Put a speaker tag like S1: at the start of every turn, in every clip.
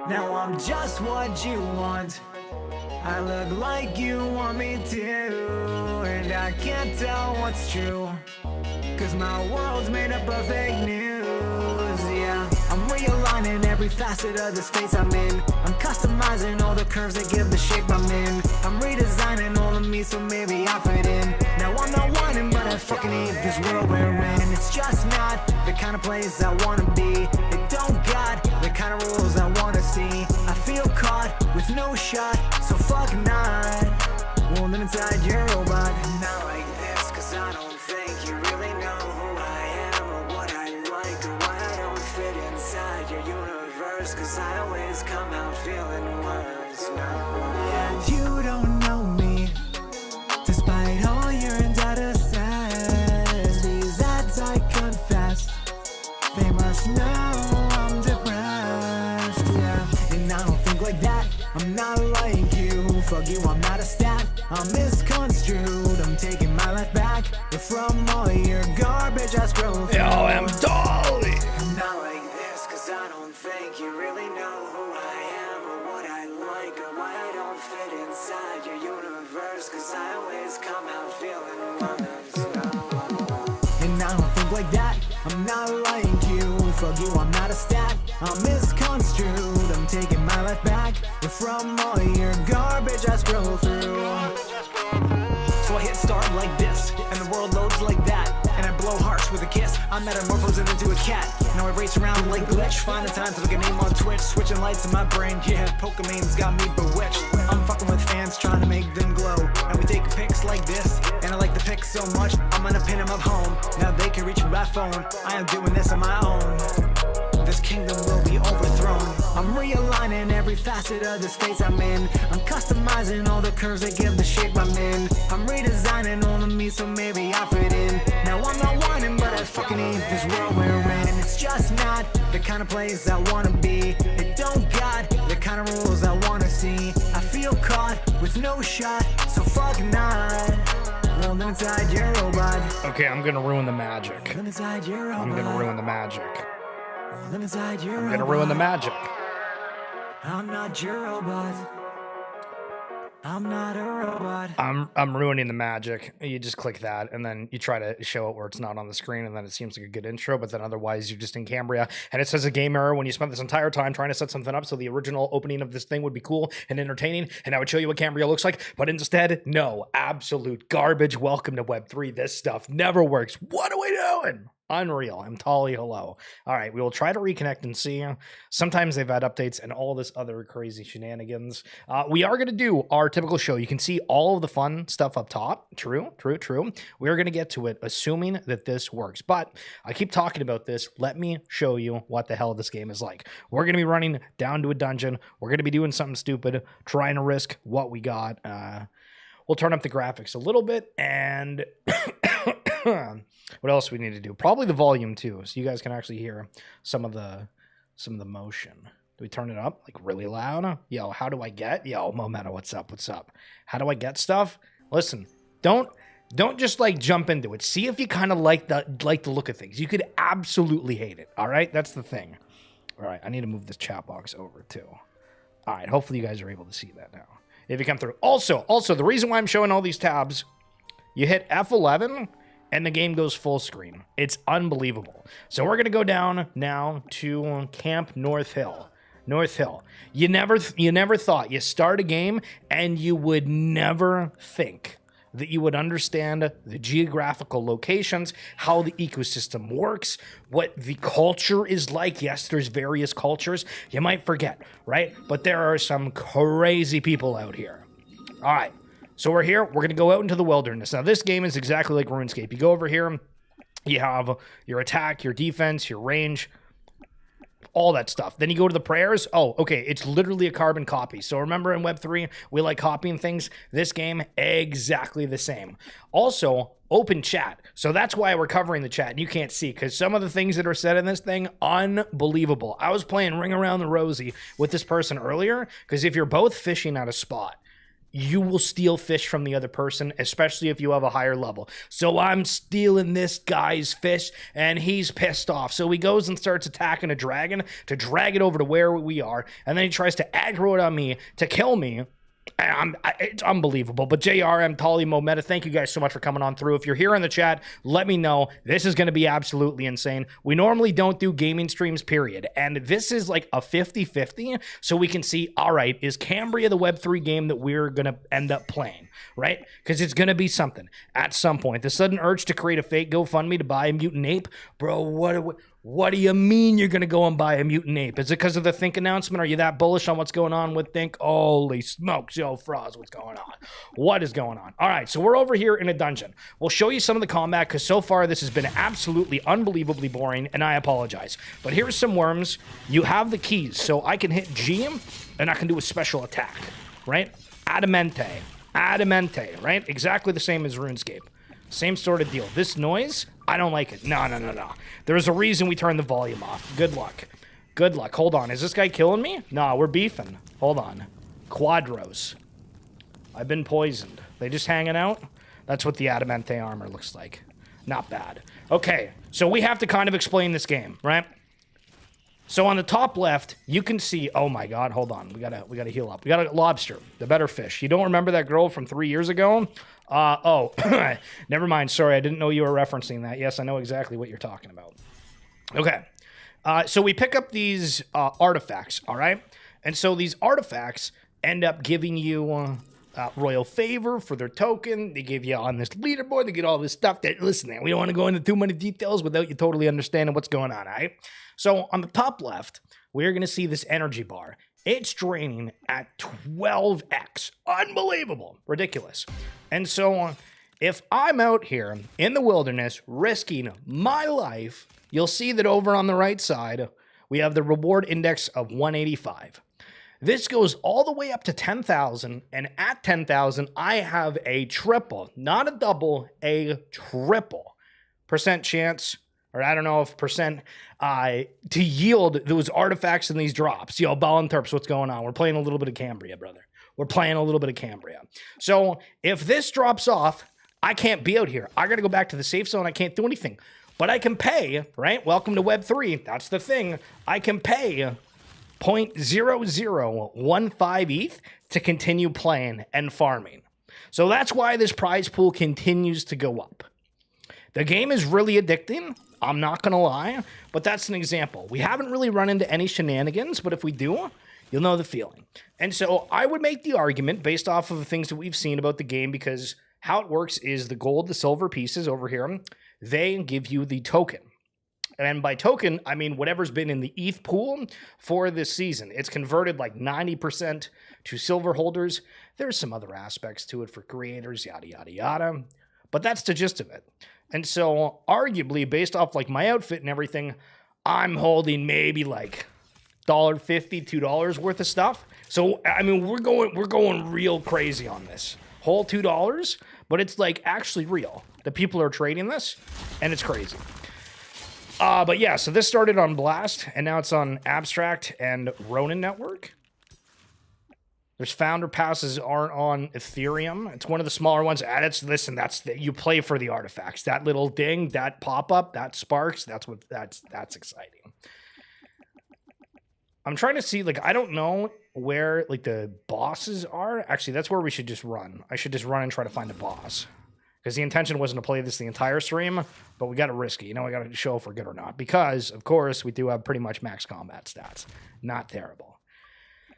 S1: Now I'm just what you want. I look like you want me to, and I can't tell what's true, cause my world's made up of fake news, yeah. I'm realigning every facet of the space I'm in. I'm customizing all the curves that give the shape I'm in. I'm redesigning all of me so maybe I fit in. Now I'm not whining, but I fucking hate this world we're in. It's just not the kind of place I wanna be. It don't got the kind of rules I wanna see. I feel caught with no shot, so fuck not. Won't live inside your robot. Not like this, cause I don't think you really know who I am, or what I like, or why I don't fit inside your universe, cause I always come out feeling worse. No. And you don't know me, despite all your data says. These ads I confess, they must know I'm depressed, yeah. And I don't think like that, I'm not like you. Fuck you, I'm not a stat, I'm misconstrued. I'm taking my life back, but from all your garbage I scroll through.
S2: Yo, I'm Dolly.
S1: I'm not like this, cause I don't think you really know who I am, or what I like, or why I don't fit inside your universe, cause I always come out feeling worse. No. And I don't think like that, I'm not like you. Fuck you, I'm not a stat, I'm misconstrued. I'm taking my life back, but from all your garbage I scroll through. So I hit start like this, and the world loads like that, and I blow harsh with a kiss. I'm metamorphosing into a cat. Now I race around like Glitch, find the time to look a name on Twitch, switching lights in my brain, yeah, Pokemon's got me bewitched. I'm fucking with fans, trying to make them glow, and we take pics like this, and I like the pics so much, I'm gonna pin them up home. Now they can reach me by phone, I am doing this on my own. This kingdom will be overthrown. I'm realigning every facet of the space I'm in. I'm customizing all the curves that give the shape I'm in. I'm redesigning all of me so maybe I fit in. Now I'm not whining, but I fucking hate this world we're in. It's just not the kind of place I wanna be. It don't got the kind of rules I wanna see. I feel caught with no shot, so fuck not. Won't live inside your robot.
S2: Okay, I'm gonna ruin the magic.
S1: Live inside your robot.
S2: I'm gonna ruin the magic.
S1: Live inside your
S2: I'm gonna ruin the magic.
S1: I'm not your robot. I'm not a robot.
S2: I'm ruining the magic. You just click that, and then you try to show it where it's not on the screen, and then it seems like a good intro, but then otherwise you're just in Cambria, and it says a game error when you spent this entire time trying to set something up so the original opening of this thing would be cool and entertaining, and I would show you what Cambria looks like, but instead, no, absolute garbage. Welcome to Web3. This stuff never works. What are we doing? Unreal. I'm Tolly. Hello. All right, we will try to reconnect and see. Sometimes they've had updates and all this other crazy shenanigans. We are going to do our typical show. You can see all of the fun stuff up top. True. We are going to get to it, assuming that this works. But I keep talking about this. Let me show you what the hell this game is like. We're going to be running down to a dungeon. We're going to be doing something stupid, trying to risk what we got. We'll turn up the graphics a little bit, and what else we need to do? Probably the volume too, so you guys can actually hear some of the motion. Do we turn it up like really loud? Yo, how do I get? Yo, Momento, what's up? How do I get stuff? Listen, don't just like jump into it. See if you kind of like the look of things. You could absolutely hate it. All right, that's the thing. All right, I need to move this chat box over too. All right, hopefully you guys are able to see that now. If you come through. Also, the reason why I'm showing all these tabs, you hit F11 and the game goes full screen. It's unbelievable. So we're going to go down now to Camp North Hill. You never thought you start a game and you would never think that you would understand the geographical locations, how the ecosystem works, what the culture is like. Yes, there's various cultures. You might forget, right? But there are some crazy people out here. All right, so we're here. We're going to go out into the wilderness. Now, this game is exactly like RuneScape. You go over here, you have your attack, your defense, your range, all that stuff. Then you go to the prayers. Oh, okay. It's literally a carbon copy. So remember in Web3, we like copying things. This game, exactly the same. Also, open chat. So that's why we're covering the chat and you can't see, because some of the things that are said in this thing, unbelievable. I was playing Ring Around the Rosie with this person earlier, because if you're both fishing at a spot you will steal fish from the other person, especially if you have a higher level. So I'm stealing this guy's fish, and he's pissed off. So he goes and starts attacking a dragon to drag it over to where we are, and then he tries to aggro it on me to kill me. It's unbelievable. But JRM, Tali, Mometa, thank you guys so much for coming on through. If you're here in the chat, let me know. This is going to be absolutely insane. We normally don't do gaming streams, period. And this is like a 50-50, so we can see, all right, is Cambria the Web3 game that we're going to end up playing, right? Because it's going to be something at some point. The sudden urge to create a fake GoFundMe to buy a mutant ape? Bro, what do you mean you're going to go and buy a mutant ape? Is it because of the Think announcement? Are you that bullish on what's going on with Think? Holy smokes, yo, Froz, what's going on? What is going on? All right, so we're over here in a dungeon. We'll show you some of the combat because so far this has been absolutely unbelievably boring, and I apologize. But here's some worms. You have the keys, so I can hit G and I can do a special attack, right? Adamante, right? Exactly the same as RuneScape. Same sort of deal. This noise, I don't like it. No. There's a reason we turned the volume off. Good luck. Hold on. Is this guy killing me? No, we're beefing. Hold on. Quadros. I've been poisoned. They just hanging out? That's what the Adamante armor looks like. Not bad. Okay, so we have to kind of explain this game, right? So on the top left, you can see, oh my God, hold on. We gotta heal up. We got a lobster, the better fish. You don't remember that girl from 3 years ago? Never mind. Sorry, I didn't know you were referencing that. Yes, I know exactly what you're talking about. Okay. So we pick up these artifacts, all right? And so these artifacts end up giving you royal favor for their token. They give you on this leaderboard. They get all this stuff that, listen, man, we don't want to go into too many details without you totally understanding what's going on, all right? So on the top left, we're going to see this energy bar. It's draining at 12x. Unbelievable. Ridiculous. And so if I'm out here in the wilderness risking my life, you'll see that over on the right side, we have the reward index of 185. This goes all the way up to 10,000, and at 10,000, I have a triple, not a double, a triple percent chance, or I don't know if percent, to yield those artifacts and these drops. Yo, Ball and Terps, what's going on? We're playing a little bit of Cambria, brother. We're playing a little bit of Cambria. So if this drops off, I can't be out here. I got to go back to the safe zone. I can't do anything. But I can pay, right? Welcome to Web3. That's the thing. I can pay 0.0015 ETH to continue playing and farming. So that's why this prize pool continues to go up. The game is really addicting. I'm not going to lie, but that's an example. We haven't really run into any shenanigans, but if we do, you'll know the feeling. And so I would make the argument based off of the things that we've seen about the game, because how it works is the gold, the silver pieces over here, they give you the token. And by token, I mean whatever's been in the ETH pool for this season. It's converted like 90% to silver holders. There's some other aspects to it for creators, yada, yada, yada. But that's the gist of it. And so arguably, based off like my outfit and everything, I'm holding maybe like $1.50, $2 worth of stuff. So, I mean, we're going real crazy on this. Whole $2, but it's like actually real. The people are trading this, and it's crazy. But yeah, so this started on Blast, and now it's on Abstract and Ronin Network. There's founder passes aren't on Ethereum. It's one of the smaller ones. Listen, you play for the artifacts. That little ding, that pop-up, that sparks, that's exciting. I'm trying to see, like, I don't know where, like, the bosses are. Actually, that's where we should just run. I should just run and try to find a boss. Because the intention wasn't to play this the entire stream, but we got to risk it. You know, we got to show if we're good or not. Because, of course, we do have pretty much max combat stats. Not terrible.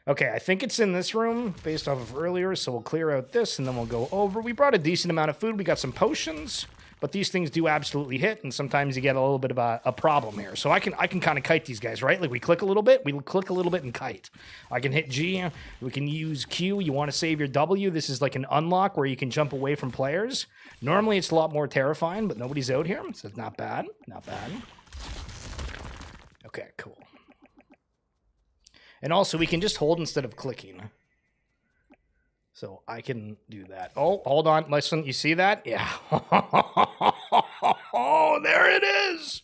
S2: Okay, I think it's in this room based off of earlier, so we'll clear out this and then we'll go over. We brought a decent amount of food. We got some potions, but these things do absolutely hit, and sometimes you get a little bit of a problem here. So I can kind of kite these guys, right? Like we click a little bit and kite. I can hit G. We can use Q. You want to save your W. This is like an unlock where you can jump away from players. Normally it's a lot more terrifying, but nobody's out here, so it's not bad. Not bad. Okay, cool. And also, we can just hold instead of clicking. So I can do that. Oh, hold on. Listen, you see that? Yeah. Oh, there it is.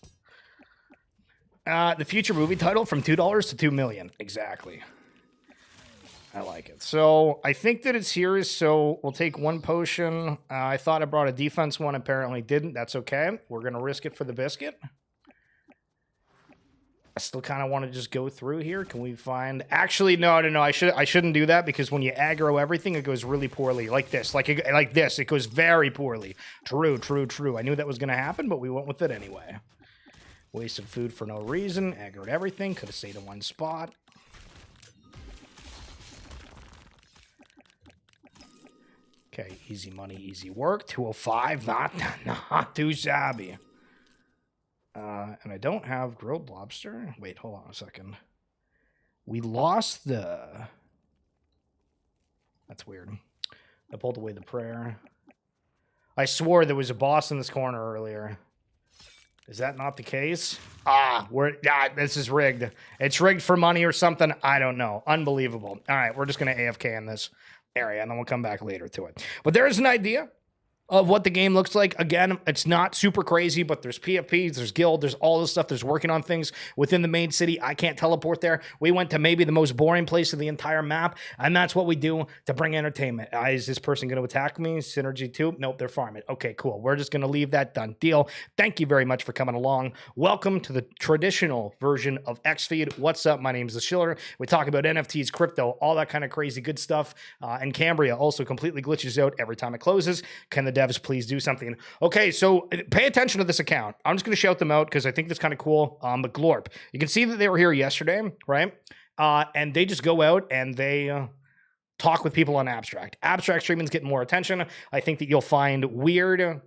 S2: The future movie title from $2 to $2 million. Exactly. I like it. So I think that it's here. So we'll take one potion. I thought I brought a defense one. Apparently didn't. That's okay. We're going to risk it for the biscuit. I still kind of want to just go through here. Can we find... Actually, no. I shouldn't do that because when you aggro everything, it goes really poorly. Like this. Like this. It goes very poorly. True. I knew that was going to happen, but we went with it anyway. Wasted food for no reason. Aggroed everything. Could have stayed in one spot. Okay, easy money, easy work. 205, not too shabby. And I don't have grilled lobster. Wait, hold on a second. We lost the... That's weird. I pulled away the prayer. I swore there was a boss in this corner earlier. Is that not the case? This is rigged. It's rigged for money or something. I don't know. Unbelievable. All right, we're just going to AFK in this area, and then we'll come back later to it. But there is an idea of what the game looks like. Again, it's not super crazy, but there's PFPs, there's guild, there's all this stuff. There's working on things within the main city. I can't teleport there. We went to maybe the most boring place of the entire map, and that's what we do to bring entertainment. Is this person going to attack me? Synergy 2? Nope, they're farming. Okay, cool. We're just going to leave that. Done deal. Thank you very much for coming along. Welcome to the traditional version of XFeed. What's up? My name is the Schiller. We talk about NFTs, crypto, all that kind of crazy good stuff. And Cambria also completely glitches out every time it closes. Can the devs please do something? Okay, so pay attention to this account. I'm just going to shout them out because I think that's kind of cool. But Glorp, you can see that they were here yesterday, right? And they just go out and they talk with people on Abstract. Abstract streaming's getting more attention. I think that you'll find weird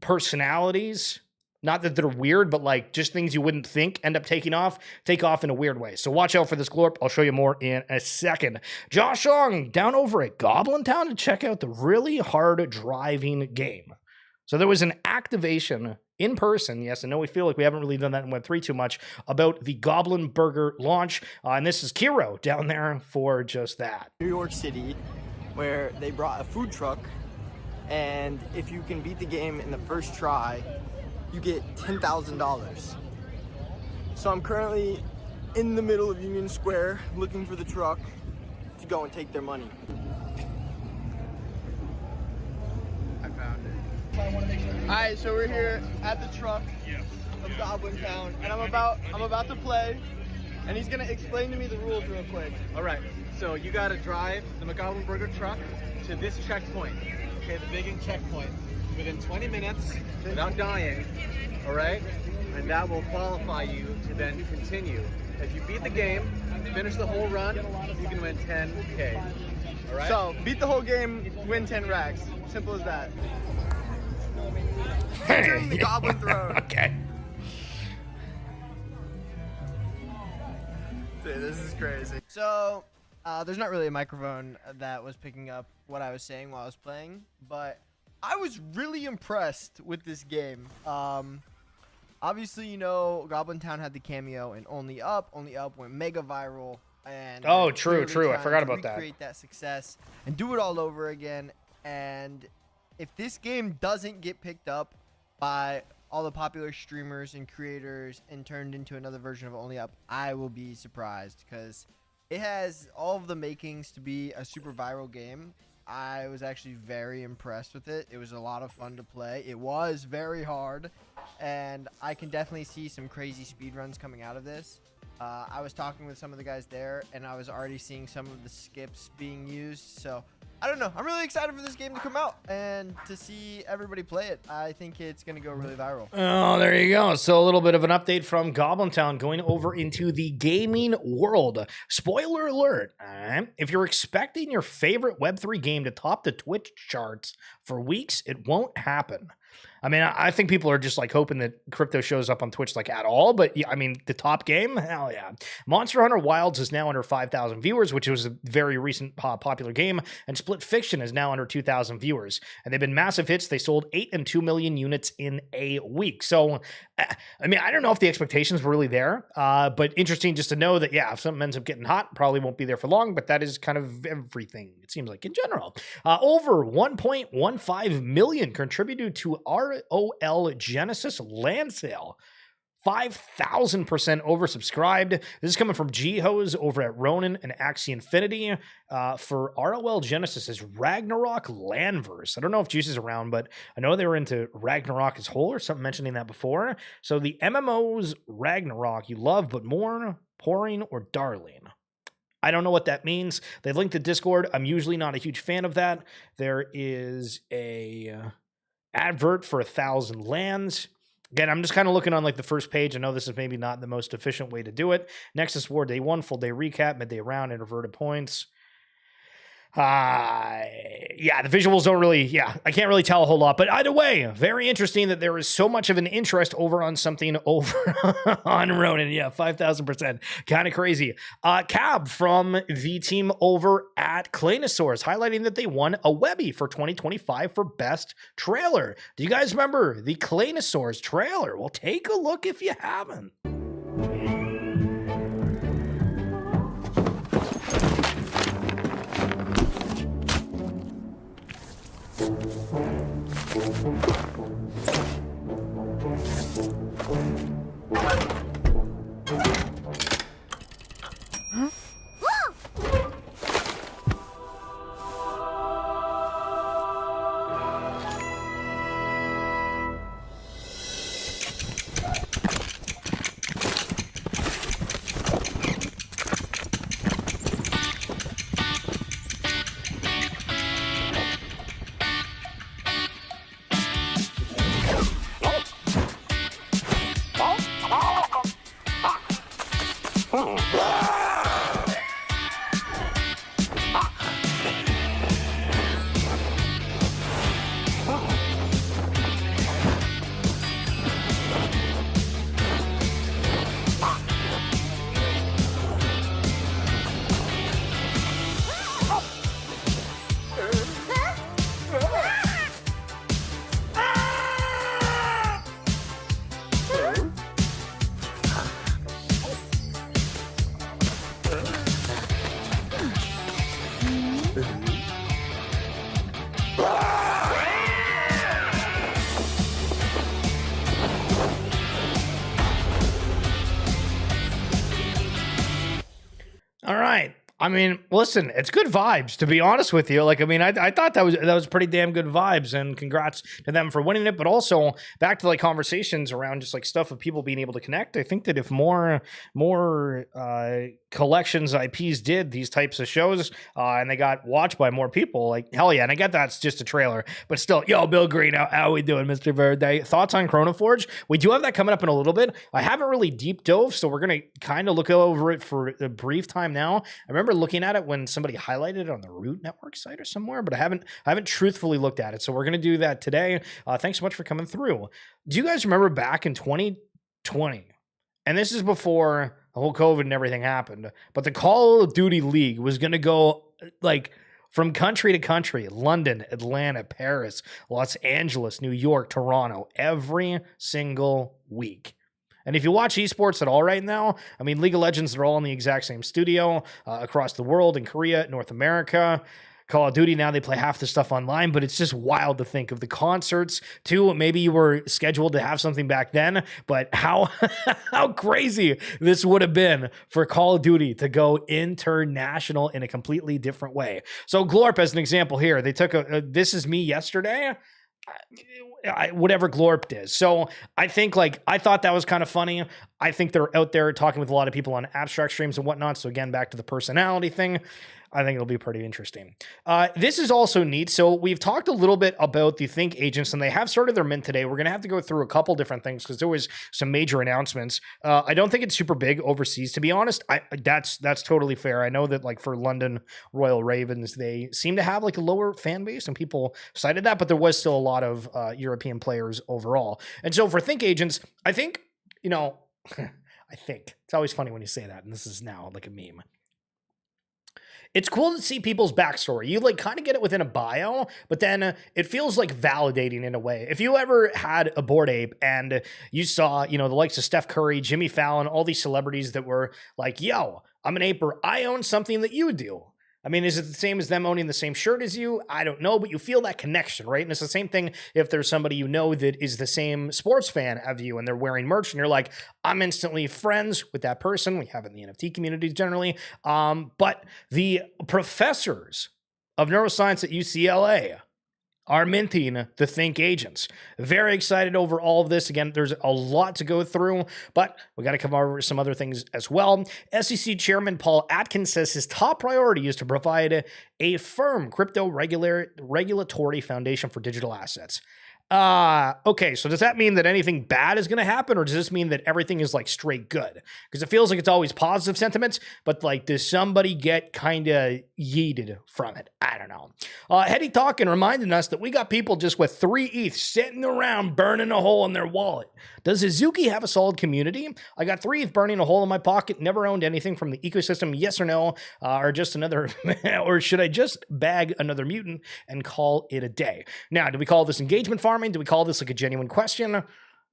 S2: personalities. Not that they're weird, but like just things you wouldn't think end up take off in a weird way. So watch out for this Glorp. I'll show you more in a second. Josh Ong down over at Goblin Town to check out the really hard driving game. So there was an activation in person. Yes, I know we feel like we haven't really done that in Web3 too much about the Goblin Burger launch. And this is Kiro down there for just that.
S3: New York City, where they brought a food truck. And if you can beat the game in the first try, you get $10,000. So I'm currently in the middle of Union Square looking for the truck to go and take their money. I found it. Alright, so we're here at the truck of Goblin Town, and I'm about to play, and he's gonna explain to me the rules real quick.
S4: Alright, so you gotta drive the McGoblin Burger truck to this checkpoint. Okay, the bigging checkpoint. Within 20 minutes without dying, all right? And that will qualify you to then continue. If you beat the game, finish the whole run, you can win 10K, all right?
S3: So, beat the whole game, win 10 racks. Simple as that.
S2: Hey.
S3: The Goblin Throne.
S2: Okay.
S3: Dude, this is crazy. So, there's not really a microphone that was picking up what I was saying while I was playing, but I was really impressed with this game. Obviously, you know, Goblin Town had the cameo in Only Up. Only Up went mega viral. And
S2: oh, true. I forgot about that.
S3: Recreate that success and do it all over again. And if this game doesn't get picked up by all the popular streamers and creators and turned into another version of Only Up, I will be surprised because it has all of the makings to be a super viral game. I was actually very impressed with it. It was a lot of fun to play. It was very hard, and I can definitely see some crazy speedruns coming out of this. I was talking with some of the guys there, and I was already seeing some of the skips being used. So, I don't know. I'm really excited for this game to come out and to see everybody play it. I think it's going to go really viral.
S2: Oh, there you go. So a little bit of an update from Goblin Town going over into the gaming world. Spoiler alert. If you're expecting your favorite Web3 game to top the Twitch charts for weeks, it won't happen. I mean, I think people are just like hoping that crypto shows up on Twitch like at all. But yeah, I mean, the top game, hell yeah. Monster Hunter Wilds is now under 5,000 viewers, which was a very recent popular game. And Split Fiction is now under 2,000 viewers. And they've been massive hits. They sold 8 and 2 million units in a week. So, I mean, I don't know if the expectations were really there. But interesting just to know that, yeah, if something ends up getting hot, probably won't be there for long. But that is kind of everything, it seems like, in general. Over 1.15 million contributed to ROL Genesis land sale 5,000% oversubscribed. This is coming from G-Hose over at Ronin and Axie Infinity for ROL Genesis' Ragnarok Landverse. I don't know if Juice is around, but I know they were into Ragnarok as whole or something mentioning that before. So the MMO's Ragnarok you love, but more pouring or darling. I don't know what that means. They linked the Discord. I'm usually not a huge fan of that. There is a advert for 1,000 lands. Again, I'm just kind of looking on like the first page. I know this is maybe not the most efficient way to do it. Nexus War Day 1, full day recap, midday round, inverted points. Yeah, the visuals don't really, I can't really tell a whole lot. But either way, very interesting that there is so much of an interest over on something over on Ronin. Yeah, 5,000%. Kind of crazy. Cab from the team over at Claynosaurz, highlighting that they won a Webby for 2025 for Best Trailer. Do you guys remember the Claynosaurz trailer? Well, take a look if you haven't. All right. I mean, listen, it's good vibes, to be honest with you. Like, I mean, I thought that was pretty damn good vibes, and congrats to them for winning it. But also back to like conversations around just like stuff of people being able to connect. I think that if more collections IPs did these types of shows and they got watched by more people, like hell yeah. And I get that's just a trailer, but still, yo, Bill Green, how we doing, Mr. Verde? Thoughts on Chronoforge? We do have that coming up in a little bit. I haven't really deep dove, so we're gonna kind of look over it for a brief time now. I remember looking at it when somebody highlighted it on the Root Network site or somewhere, but I haven't truthfully looked at it. So we're gonna do that today. Thanks so much for coming through. Do you guys remember back in 2020? And this is before the whole COVID and everything happened, but the Call of Duty League was gonna go like from country to country: London, Atlanta, Paris, Los Angeles, New York, Toronto, every single week. And if you watch esports at all right now, I mean, League of Legends, they're all in the exact same studio across the world, in Korea, North America. Call of Duty, now they play half the stuff online, but it's just wild to think of the concerts too. Maybe you were scheduled to have something back then, but how how crazy this would have been for Call of Duty to go international in a completely different way. So Glorp, as an example here, they took a This Is Me yesterday. Whatever Glorp is. So I think I thought that was kind of funny. I think they're out there talking with a lot of people on abstract streams and whatnot. So again, back to the personality thing. I think it'll be pretty interesting. This is also neat. So we've talked a little bit about the Think agents, and they have started their mint today. We're going to have to go through a couple different things because there was some major announcements. I don't think it's super big overseas, to be honest. That's totally fair. I know that for London Royal Ravens, they seem to have a lower fan base, and people cited that, but there was still a lot of European players overall. And so for Think agents, I think, I think it's always funny when you say that, and this is now like a meme. It's cool to see people's backstory. You kind of get it within a bio, but then it feels validating in a way. If you ever had a Bored Ape and you saw, the likes of Steph Curry, Jimmy Fallon, all these celebrities that were like, yo, I'm an aper, I own something that you do. I mean, is it the same as them owning the same shirt as you? I don't know, but you feel that connection, right? And it's the same thing if there's somebody you know that is the same sports fan of you and they're wearing merch and you're like, I'm instantly friends with that person. We have it in the NFT community generally. But the professors of neuroscience at UCLA are minting the Think agents. Very excited over all of this. Again, there's a lot to go through, but we got to come over some other things as well. SEC Chairman Paul Atkins says his top priority is to provide a firm crypto regulatory foundation for digital assets. Okay, so does that mean that anything bad is going to happen, or does this mean that everything is like straight good? Because it feels like it's always positive sentiments, but like, does somebody get kind of yeeted from it? I don't know. Hetty talking, reminding us that we got people just with 3 ETH sitting around burning a hole in their wallet. Does Azuki have a solid community? I got 3 ETH burning a hole in my pocket, never owned anything from the ecosystem, yes or no, or just another, or should I just bag another mutant and call it a day? Now, do we call this engagement farming? Do we call this like a genuine question?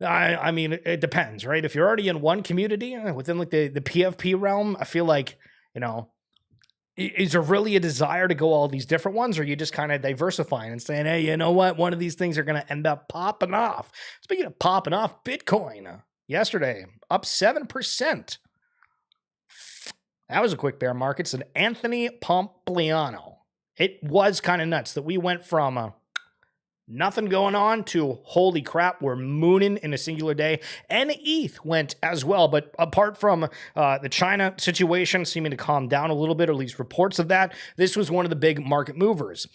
S2: I mean, it depends, right? If you're already in one community within like the PFP realm, I feel like, you know, is there really a desire to go all these different ones, or are you just kind of diversifying and saying, hey, you know what? One of these things are going to end up popping off. Speaking of popping off, Bitcoin yesterday up 7%. That was a quick bear market. Said Anthony Pompliano. It was kind of nuts that we went from nothing going on to holy crap, we're mooning in a singular day. And ETH went as well. But apart from the China situation seeming to calm down a little bit, or at least reports of that, this was one of the big market movers.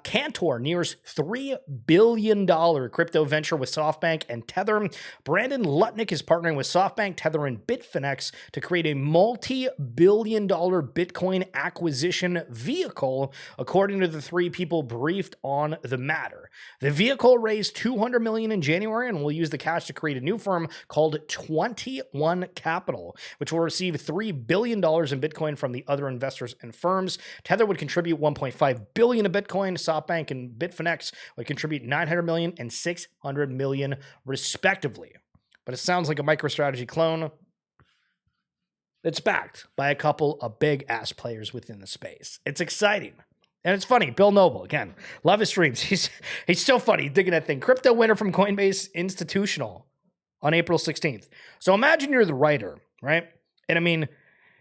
S2: Cantor nears $3 billion crypto venture with SoftBank and Tether. Brandon Lutnick is partnering with SoftBank, Tether, and Bitfinex to create a multi-billion-dollar Bitcoin acquisition vehicle, according to the 3 people briefed on the matter. The vehicle raised $200 million in January and will use the cash to create a new firm called 21 Capital, which will receive $3 billion in Bitcoin from the other investors and firms. Tether would contribute $1.5 billion of Bitcoin. SoftBank and Bitfinex would contribute $900 million and $600 million, respectively. But it sounds like a MicroStrategy clone. It's backed by a couple of big-ass players within the space. It's exciting. And it's funny, Bill Noble, again, love his streams. He's so funny, digging that thing. Crypto winner from Coinbase Institutional on April 16th. So imagine you're the writer, right? And I mean,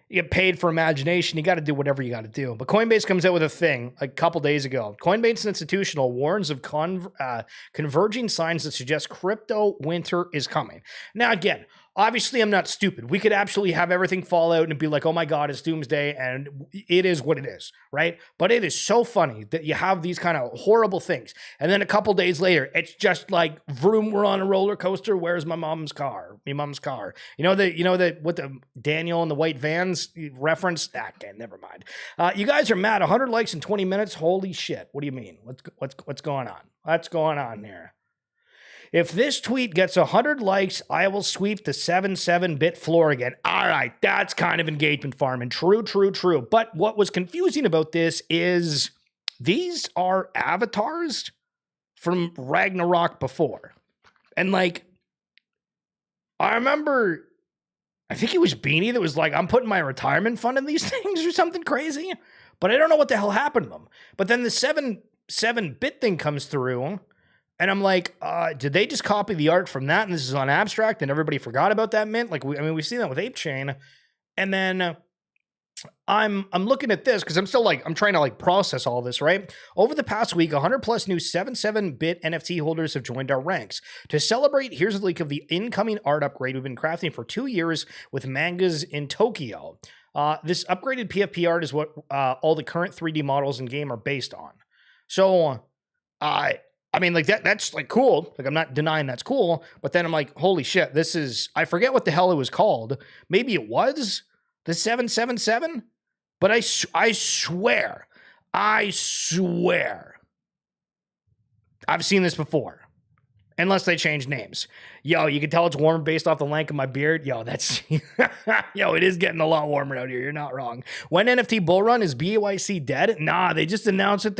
S2: you get paid for imagination. You got to do whatever you got to do. But Coinbase comes out with a thing a couple days ago. Coinbase Institutional warns of converging signs that suggest crypto winter is coming. Now, again, obviously, I'm not stupid. We could absolutely have everything fall out and be like, oh my God, it's doomsday, and it is what it is, right? But it is so funny that you have these kind of horrible things. And then a couple days later, it's just like, vroom, we're on a roller coaster. Where's my mom's car? My mom's car. You know that what the Daniel and the white vans reference? Okay, never mind. You guys are mad. 100 likes in 20 minutes. Holy shit. What do you mean? What's going on? What's going on here? If this tweet gets 100 likes, I will sweep the 7-7-bit floor again. All right, that's kind of engagement farming. True. But what was confusing about this is these are avatars from Ragnarok before. And like, I remember, I think it was Beanie that was like, I'm putting my retirement fund in these things or something crazy. But I don't know what the hell happened to them. But then the 7-7-bit thing comes through. And I'm like, did they just copy the art from that? And this is on Abstract, and everybody forgot about that mint. Like, we've seen that with Ape Chain. And then I'm looking at this because I'm still like, I'm trying to like process all this, right? Over the past week, 100 plus new 7-7-bit NFT holders have joined our ranks. To celebrate, here's a leak of the incoming art upgrade we've been crafting for 2 years with mangas in Tokyo. This upgraded PFP art is what all the current 3D models in game are based on. So, I mean, like that's like cool. Like, I'm not denying that's cool, but then I'm like, holy shit, this is, I forget what the hell it was called. Maybe it was the 777, but I swear, I've seen this before. Unless they change names. Yo, you can tell it's warm based off the length of my beard. Yo, that's... Yo, it is getting a lot warmer out here. You're not wrong. When NFT Bull Run, is BYC dead? Nah, they just announced it.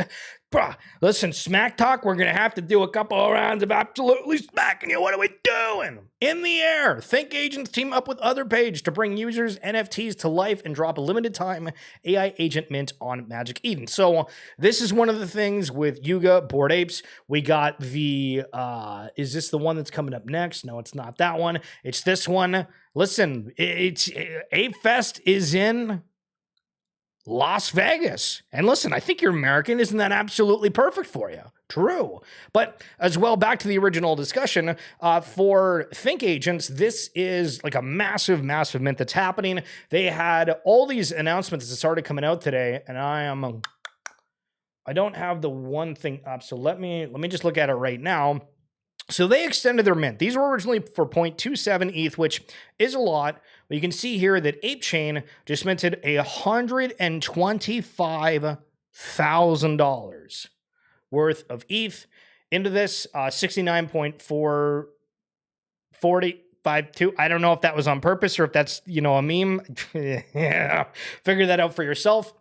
S2: Bruh, listen, smack talk, we're going to have to do a couple of rounds of absolutely smacking you. What are we doing? In the air, Think Agents team up with Other Page to bring users' NFTs to life and drop a limited time AI agent mint on Magic Eden. So this is one of the things with Yuga, Bored Apes. We got the, is this the one that's coming up next? No, it's not that one. It's this one. Listen, it's Ape Fest is in Las Vegas. And listen, I think you're American. Isn't that absolutely perfect for you? True. But as well, back to the original discussion, for Think Agents, this is like a massive, massive mint that's happening. They had all these announcements that started coming out today, and I don't have the one thing up, so let me just look at it right now. So they extended their mint. These were originally for 0.27 ETH, which is a lot. But you can see here that ApeChain just minted $125,000 worth of ETH into this 69.44052. I don't know if that was on purpose or if that's, a meme. Yeah, figure that out for yourself.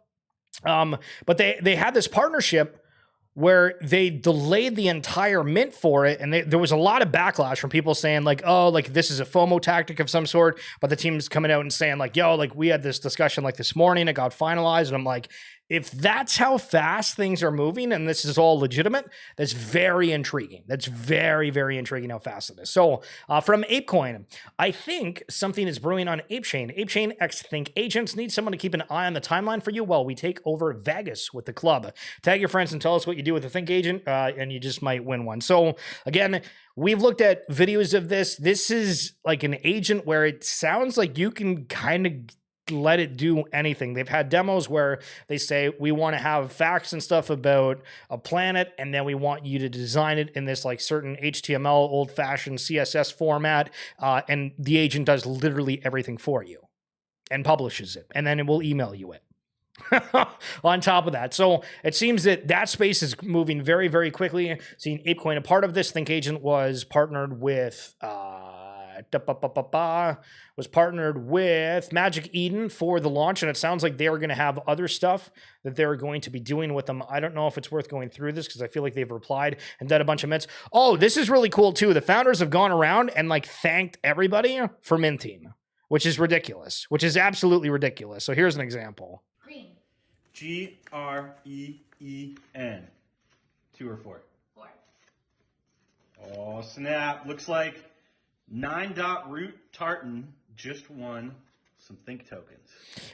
S2: But they had this partnership where they delayed the entire mint for it, and there was a lot of backlash from people saying like, oh, like this is a FOMO tactic of some sort, but the team's coming out and saying like, yo, like we had this discussion like this morning, it got finalized, and I'm like, if that's how fast things are moving and this is all legitimate, that's very intriguing. That's very, very intriguing how fast it is. So from ApeCoin, I think something is brewing on ApeChain. ApeChain X Think Agents need someone to keep an eye on the timeline for you while we take over Vegas with the club. Tag your friends and tell us what you do with the Think Agent, and you just might win one. So again, we've looked at videos of this. This is like an agent where it sounds like you can kind of let it do anything. They've had demos where they say, we want to have facts and stuff about a planet, and then we want you to design it in this like certain HTML, old-fashioned CSS format, and the agent does literally everything for you and publishes it, and then it will email you it. On top of that. So it seems that space is moving very, very quickly. Seeing ApeCoin a part of this, Think Agent was partnered with Magic Eden for the launch, and it sounds like they are going to have other stuff that they're going to be doing with them. I don't know if it's worth going through this because I feel like they've replied and done a bunch of mints. Oh, this is really cool too. The founders have gone around and like thanked everybody for minting, which is ridiculous, which is absolutely ridiculous. So here's an example.
S5: Green.
S6: Green. 2 or 4?
S5: 4.
S6: Oh, snap. Looks like 9.root tartan just won some Think tokens.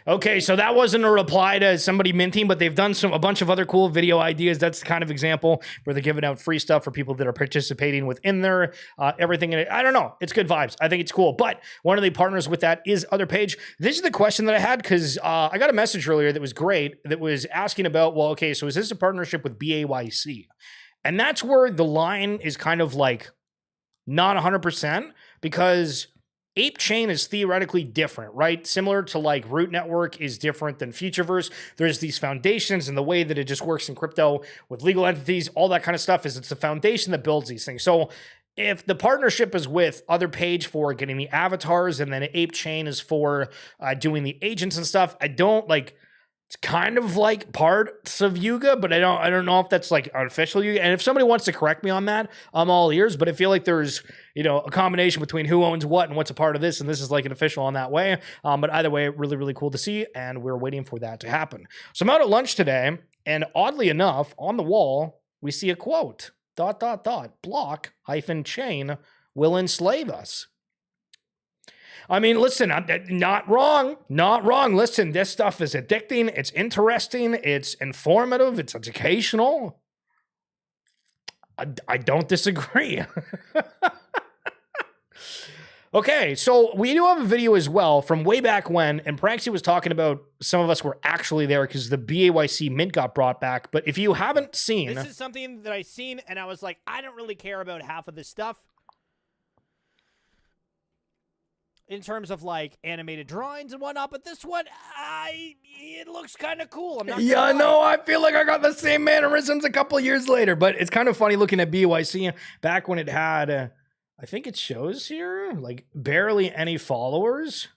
S2: Okay, so that wasn't a reply to somebody minting, but they've done a bunch of other cool video ideas. That's the kind of example where they're giving out free stuff for people that are participating within their everything in it. I don't know. It's good vibes. I think it's cool. But one of the partners with that is Other Page. This is the question that I had because I got a message earlier that was great that was asking about, well, okay, so is this a partnership with BAYC? And that's where the line is kind of like not 100% because ApeChain is theoretically different, right? Similar to like Root Network is different than Futureverse. There's these foundations and the way that it just works in crypto with legal entities, all that kind of stuff is it's the foundation that builds these things. So if the partnership is with Other Page for getting the avatars and then ApeChain is for doing the agents and stuff, I don't like, it's kind of like parts of Yuga, but I don't know if that's like unofficial Yuga. And if somebody wants to correct me on that, I'm all ears. But I feel like there's, a combination between who owns what and what's a part of this, and this is like an official on that way. But either way, really, really cool to see, and we're waiting for that to happen. So I'm out at lunch today, and oddly enough, on the wall, we see a quote, ... block-chain will enslave us. I mean, listen, I'm not wrong. Listen, this stuff is addicting. It's interesting. It's informative. It's educational. I don't disagree. Okay, so we do have a video as well from way back when, and Pranksy was talking about some of us were actually there because the BAYC mint got brought back. But if you haven't seen...
S7: This is something that I seen, and I was like, I don't really care about half of this stuff. In terms of like animated drawings and whatnot, but this one, it looks kind of cool. I'm not
S2: yeah, no, I feel like I got the same mannerisms a couple years later, but it's kind of funny looking at BYC back when it had, I think it shows here, like barely any followers.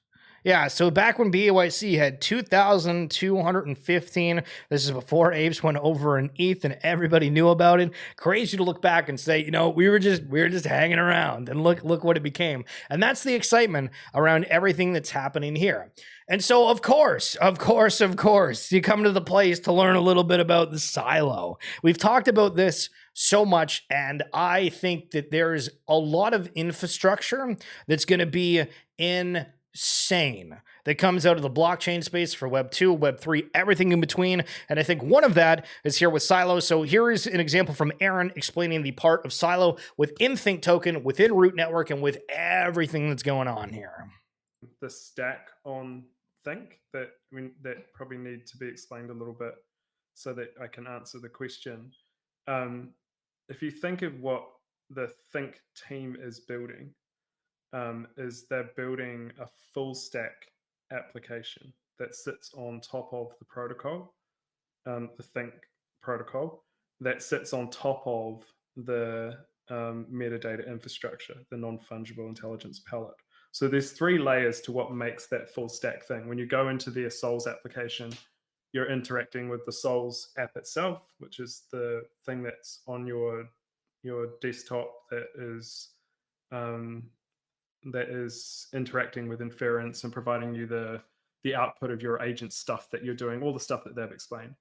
S2: Yeah, so back when BAYC had 2,215, this is before apes went over an ETH and everybody knew about it. Crazy to look back and say, we were just hanging around, and look what it became. And that's the excitement around everything that's happening here. And so of course, you come to the place to learn a little bit about the Sylo. We've talked about this so much, and I think that there's a lot of infrastructure that's going to be insane that comes out of the blockchain space for Web 2, Web 3, everything in between. And I think one of that is here with Sylo. So here is an example from Aaron explaining the part of Sylo within Think Token, within Root Network, and with everything that's going on here.
S5: The stack on Think that probably need to be explained a little bit so that I can answer the question. If you think of what the Think team is building, is they're building a full stack application that sits on top of the protocol, the Think protocol, that sits on top of the metadata infrastructure, the non-fungible intelligence palette. So there's 3 layers to what makes that full stack thing. When you go into the Souls application, you're interacting with the Souls app itself, which is the thing that's on your desktop that is interacting with inference and providing you the output of your agent stuff that you're doing, all the stuff that they've explained.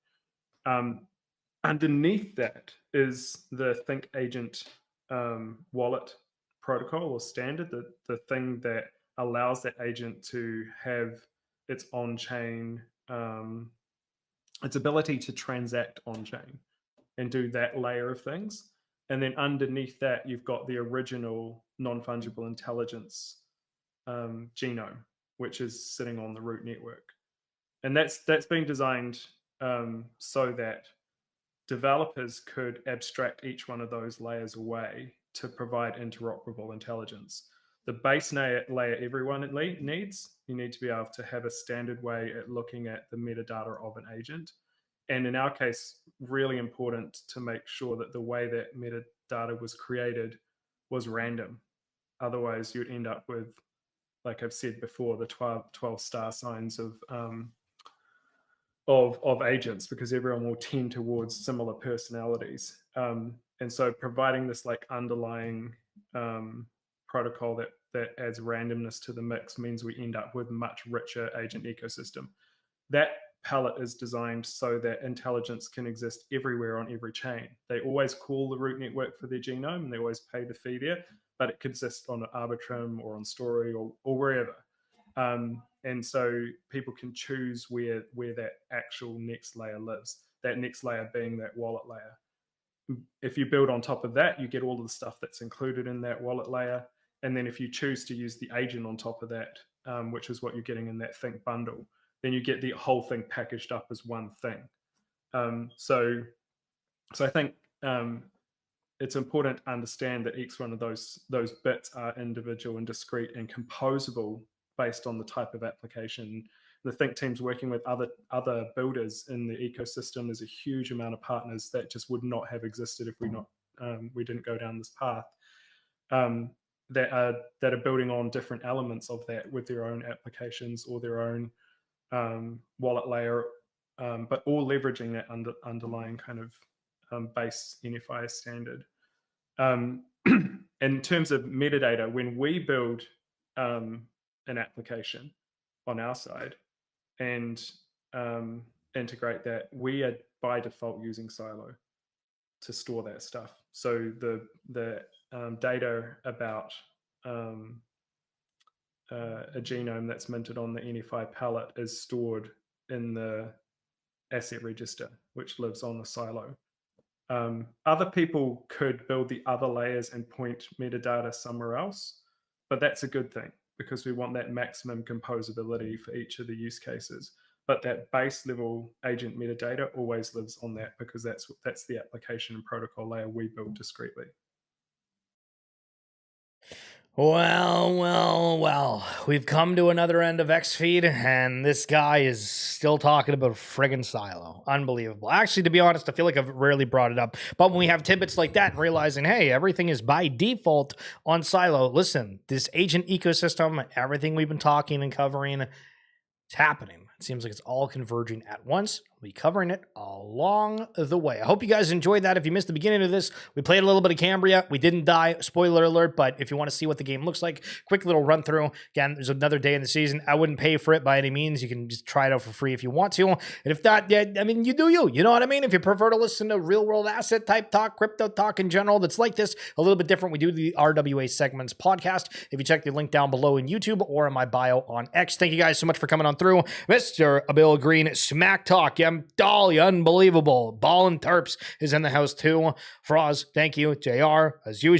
S5: Underneath that is the Think Agent wallet protocol or standard, the thing that allows that agent to have its on-chain, its ability to transact on-chain and do that layer of things. And then underneath that, you've got the original non-fungible intelligence genome, which is sitting on the Root network. And that's been designed so that developers could abstract each one of those layers away to provide interoperable intelligence. The base layer everyone needs, you need to be able to have a standard way at looking at the metadata of an agent. And in our case, really important to make sure that the way that metadata was created was random. Otherwise, you'd end up with, like I've said before, the 12 star signs of agents, because everyone will tend towards similar personalities. And so providing this like underlying protocol that adds randomness to the mix means we end up with much richer agent ecosystem. That palette is designed so that intelligence can exist everywhere on every chain. They always call the Root network for their genome and they always pay the fee there, but it could exist on Arbitrum or on Story or wherever. And so people can choose where that actual next layer lives, that next layer being that wallet layer. If you build on top of that, you get all of the stuff that's included in that wallet layer. And then if you choose to use the agent on top of that, which is what you're getting in that Think bundle, then you get the whole thing packaged up as one thing. So I think it's important to understand that each one of those bits are individual and discrete and composable based on the type of application. The Think team's working with other builders in the ecosystem. There's a huge amount of partners that just would not have existed if we didn't go down this path. That are building on different elements of that with their own applications or their own wallet layer, but all leveraging that underlying kind of base unifier standard. In terms of metadata, when we build an application on our side and integrate that, we are by default using Sylo to store that stuff. So the data about a genome that's minted on the NFI palette is stored in the asset register, which lives on the Sylo. Other people could build the other layers and point metadata somewhere else, but that's a good thing because we want that maximum composability for each of the use cases. But that base level agent metadata always lives on that because that's the application and protocol layer we build discreetly.
S2: Well. We've come to another end of X-Feed, and this guy is still talking about friggin' Sylo. Unbelievable. Actually, to be honest, I feel like I've rarely brought it up. But when we have tidbits like that and realizing, hey, everything is by default on Sylo, listen, this agent ecosystem, everything we've been talking and covering, it's happening. It seems like it's all converging at once. We'll be covering it along the way. I hope you guys enjoyed that. If you missed the beginning of this, we played a little bit of Cambria. We didn't die. Spoiler alert. But if you want to see what the game looks like, quick little run through. Again, there's another day in the season. I wouldn't pay for it by any means. You can just try it out for free if you want to. And if not, yeah, I mean, you do you. You know what I mean? If you prefer to listen to real world asset type talk, crypto talk in general, that's like this, a little bit different. We do the RWA Segments podcast. If you check the link down below in YouTube or in my bio on X. Thank you guys so much for coming on through. Mr. Bill Green, Smack Talk, Dolly, unbelievable. Ball and Terps is in the house too. Froz, thank you. JR, as usual.